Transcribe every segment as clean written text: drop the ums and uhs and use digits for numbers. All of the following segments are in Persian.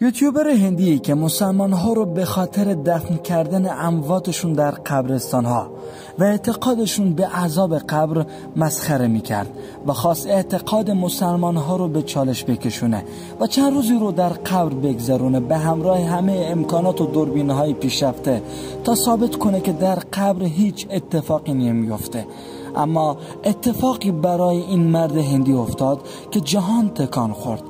یوتیوبر هندی که مسلمان ها رو به خاطر دفن کردن امواتشون در قبرستان ها و اعتقادشون به عذاب قبر مسخره میکرد و خواست اعتقاد مسلمان ها رو به چالش بکشونه و چند روزی رو در قبر بگذرونه به همراه همه امکانات و دوربین های پیشرفته تا ثابت کنه که در قبر هیچ اتفاقی نمیفته. اما اتفاقی برای این مرد هندی افتاد که جهان تکان خورد.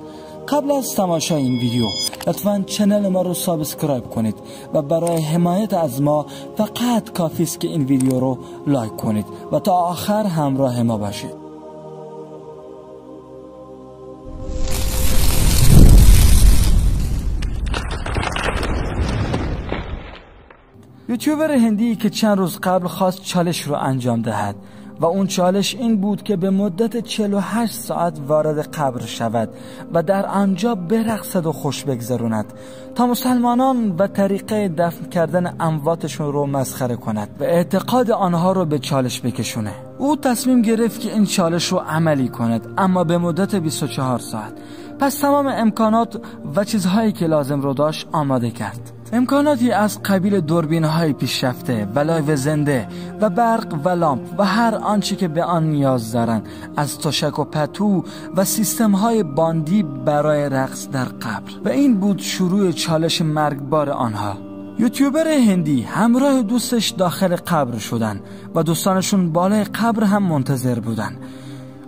قبل از تماشای این ویدیو لطفاً چنل ما رو سابسکرایب کنید و برای حمایت از ما فقط کافی است که این ویدیو رو لایک کنید و تا آخر همراه ما باشید. یوتیوبر هندی که چند روز قبل خواست چالش رو انجام دهد و اون چالش این بود که به مدت 48 ساعت وارد قبر شود و در آنجا برقصد و خوش بگذراند تا مسلمانان و طریقه دفن کردن امواتشون رو مسخره کند و اعتقاد آنها رو به چالش بکشونه. او تصمیم گرفت که این چالش رو عملی کند، اما به مدت 24 ساعت. پس تمام امکانات و چیزهایی که لازم رو داشت آماده کرد. امکاناتی از قبیل دوربین‌های پیشرفته و لایو زنده و برق و لامپ و هر آنچه که به آن نیاز دارند، از تشک و پتو و سیستم‌های باندی برای رقص در قبر. و این بود شروع چالش مرگبار آنها. یوتیوبر هندی همراه دوستش داخل قبر شدن و دوستانشون بالای قبر هم منتظر بودن.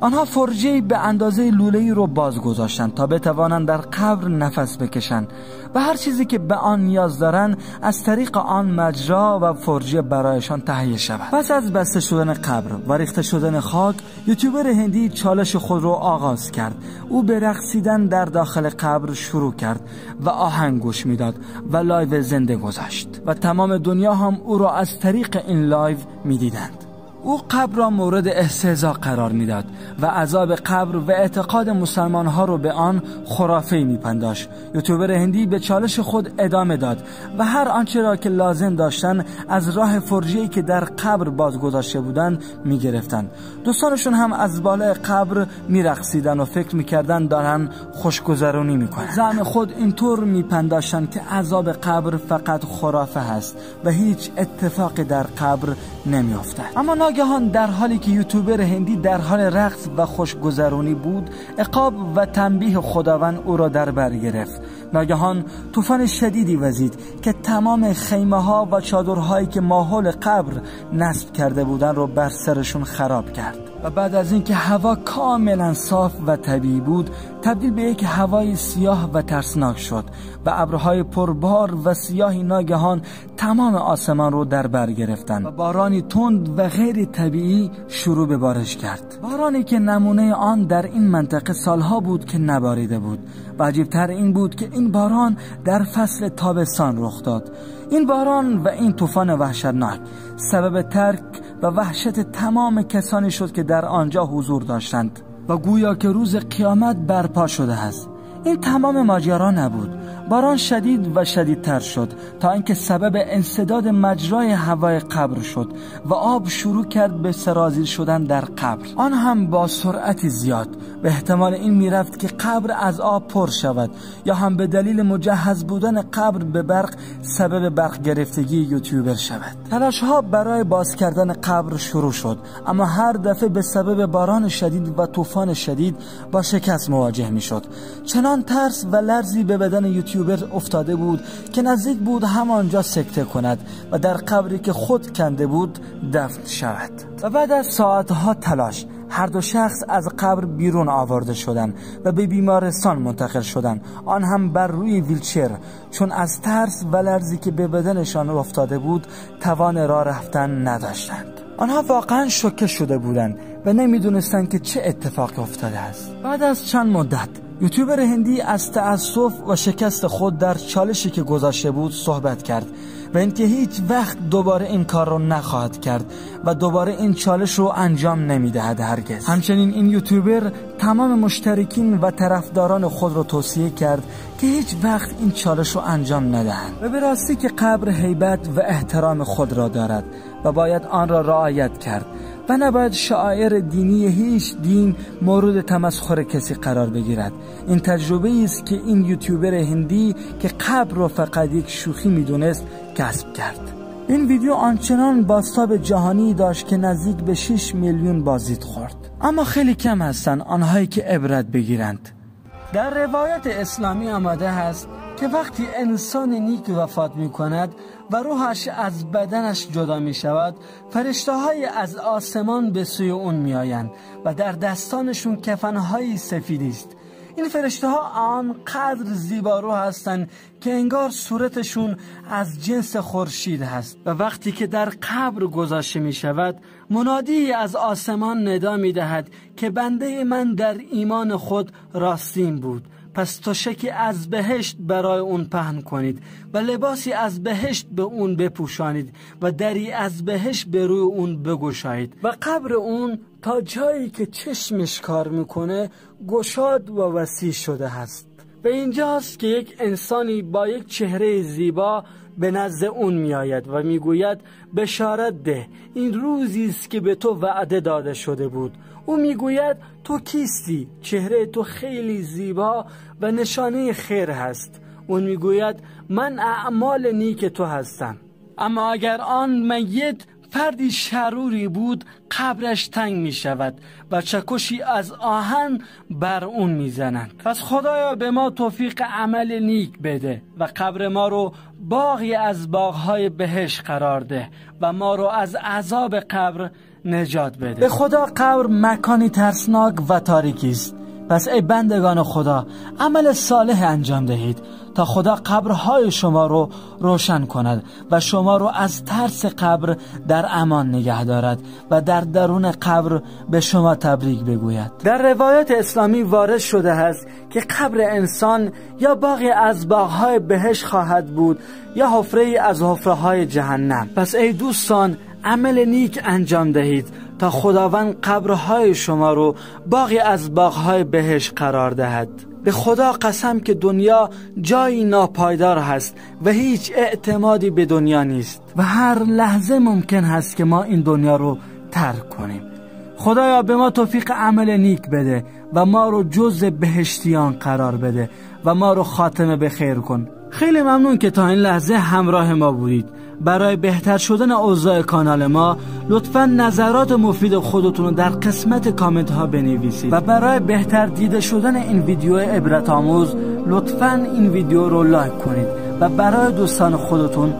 آنها فرجه‌ای به اندازه لوله‌ای رو باز گذاشتن تا بتوانند در قبر نفس بکشن و هر چیزی که به آن نیاز دارن از طریق آن مجرا و فرجه برایشان تهیه شود. پس از بسته شدن قبر و ریخته شدن خاک، یوتیوبر هندی چالش خود رو آغاز کرد. او به رقصیدن در داخل قبر شروع کرد و آهنگ گوش میداد و لایو زنده گذاشت و تمام دنیا هم او را از طریق این لایو میدیدند. او قبر را مورد استهزاء قرار میداد و عذاب قبر و اعتقاد مسلمان ها رو به آن خرافه‌ای میپنداشت. یوتیوبر هندی به چالش خود ادامه داد و هر آنچه را که لازم داشتن از راه فرجه‌ای که در قبر باز گذاشته بودند میگرفتند. دوستانشون هم از بالای قبر میرقصیدن و فکر میکردن دارن خوشگذرونی میکنن. زعم خود اینطور میپنداشتن که عذاب قبر فقط خرافه هست و هیچ اتفاقی در قبر نمیافتد. اما ناگهان در حالی که یوتیوبر هندی در حال رقص و خوشگذرانی بود، عقاب و تنبیه خداوند او را در بر گرفت. ناگهان طوفان شدیدی وزید که تمام خیمه ها و چادرهایی که ماحول قبر نصب کرده بودند را بر سرشون خراب کرد و بعد از اینکه هوا کاملا صاف و طبیعی بود، تبدیل به یک هوای سیاه و ترسناک شد و ابرهای پربار و سیاهی ناگهان تمام آسمان رو در بر گرفتند و بارانی تند و غیر طبیعی شروع به بارش کرد. بارانی که نمونه آن در این منطقه سالها بود که نباریده بود و عجیبتر این بود که این باران در فصل تابستان رخ داد. این باران و این طوفان وحشتناک سبب ترک و وحشت تمام کسانی شد که در آنجا حضور داشتند و گویا که روز قیامت برپا شده است. این تمام ماجرا نبود. باران شدید و شدیدتر شد تا اینکه سبب انسداد مجرای هوای قبر شد و آب شروع کرد به سرازیر شدن در قبر، آن هم با سرعتی زیاد. به احتمال این میرفت که قبر از آب پر شود یا هم به دلیل مجهز بودن قبر به برق سبب برق گرفتگی یوتیوبر شود. تلاش ها برای باز کردن قبر شروع شد، اما هر دفعه به سبب باران شدید و طوفان شدید با شکست مواجه می شد. چنان ترس و لرزی به بدن یوتیوبر افتاده بود که نزدیک بود همانجا سکته کند و در قبری که خود کنده بود دفن شود. و بعد از ساعتها تلاش هر دو شخص از قبر بیرون آورده شدند و به بیمارستان منتقل شدند، آن هم بر روی ویلچر، چون از ترس و لرزی که به بدنشان افتاده بود توان راه رفتن نداشتند. آنها واقعا شوکه شده بودند و نمیدونستند که چه اتفاقی افتاده است. بعد از چند مدت یوتیوبر هندی از تأسف و شکست خود در چالشی که گذاشته بود صحبت کرد و اینکه هیچ وقت دوباره این کار رو نخواهد کرد و دوباره این چالش رو انجام نمیدهد هرگز. همچنین این یوتیوبر تمام مشترکین و طرفداران خود رو توصیه کرد که هیچ وقت این چالش رو انجام ندهند و به راستی که قبر هیبت و احترام خود را دارد و باید آن را رعایت کرد و نباید شعائر دینی هیچ دین مورد تمسخر کسی قرار بگیرد. این تجربه است که این یوتیوبر هندی که قبر را فقط یک شوخی میدونست کسب کرد. این ویدیو آنچنان بازتاب جهانی داشت که نزدیک به 6 میلیون بازدید خورد. اما خیلی کم هستند آنهایی که عبرت بگیرند. در روایت اسلامی آمده است که وقتی انسان نیک وفات می کند و روحش از بدنش جدا می شود، فرشته‌های از آسمان به سوی اون می آیند و در دستانشون کفن‌های سفید است. این فرشته‌ها آنقدر زیبارو هستند که انگار صورتشون از جنس خورشید هست و وقتی که در قبر گذاشته می شود، منادی از آسمان ندا می دهد که بنده من در ایمان خود راستین بود، پس تشکی از بهشت برای اون پهن کنید و لباسی از بهشت به اون بپوشانید و دری از بهشت به روی اون بگشایید و قبر اون تا جایی که چشمش کار میکنه گشاد و وسیع شده هست. و اینجاست که یک انسانی با یک چهره زیبا به نزد اون می آید و می گوید بشارت ده، این روزی است که به تو وعده داده شده بود. او می گوید تو کیستی؟ چهره تو خیلی زیبا و نشانه خیر هست. اون می گوید من اعمال نیک تو هستم. اما اگر آن میت فردی شروری بود، قبرش تنگ می شود و چکشی از آهن بر اون می زنند. پس خدایا به ما توفیق عمل نیک بده و قبر ما رو باغی از باغهای بهشت قرار ده و ما رو از عذاب قبر نجات بده. به خدا قبر مکانی ترسناک و تاریکی است. پس ای بندگان خدا، عمل صالح انجام دهید تا خدا قبرهای شما رو روشن کند و شما رو از ترس قبر در امان نگه دارد و در درون قبر به شما تبریک بگوید. در روایت اسلامی وارد شده است که قبر انسان یا باغی از باغهای بهشت خواهد بود یا حفره‌ای از حفره‌های جهنم. پس ای دوستان، عمل نیک انجام دهید تا خداوند قبرهای شما رو باغی از باغهای بهشت قرار دهد. به خدا قسم که دنیا جایی ناپایدار هست و هیچ اعتمادی به دنیا نیست و هر لحظه ممکن هست که ما این دنیا رو ترک کنیم. خدایا به ما توفیق عمل نیک بده و ما رو جزء بهشتیان قرار بده و ما رو خاتمه به خیر کن. خیلی ممنون که تا این لحظه همراه ما بودید. برای بهتر شدن اوضاع کانال ما لطفاً نظرات مفید خودتون رو در قسمت کامنت ها بنویسید و برای بهتر دیده شدن این ویدیو عبرت آموز لطفاً این ویدیو رو لایک کنید و برای دوستان خودتون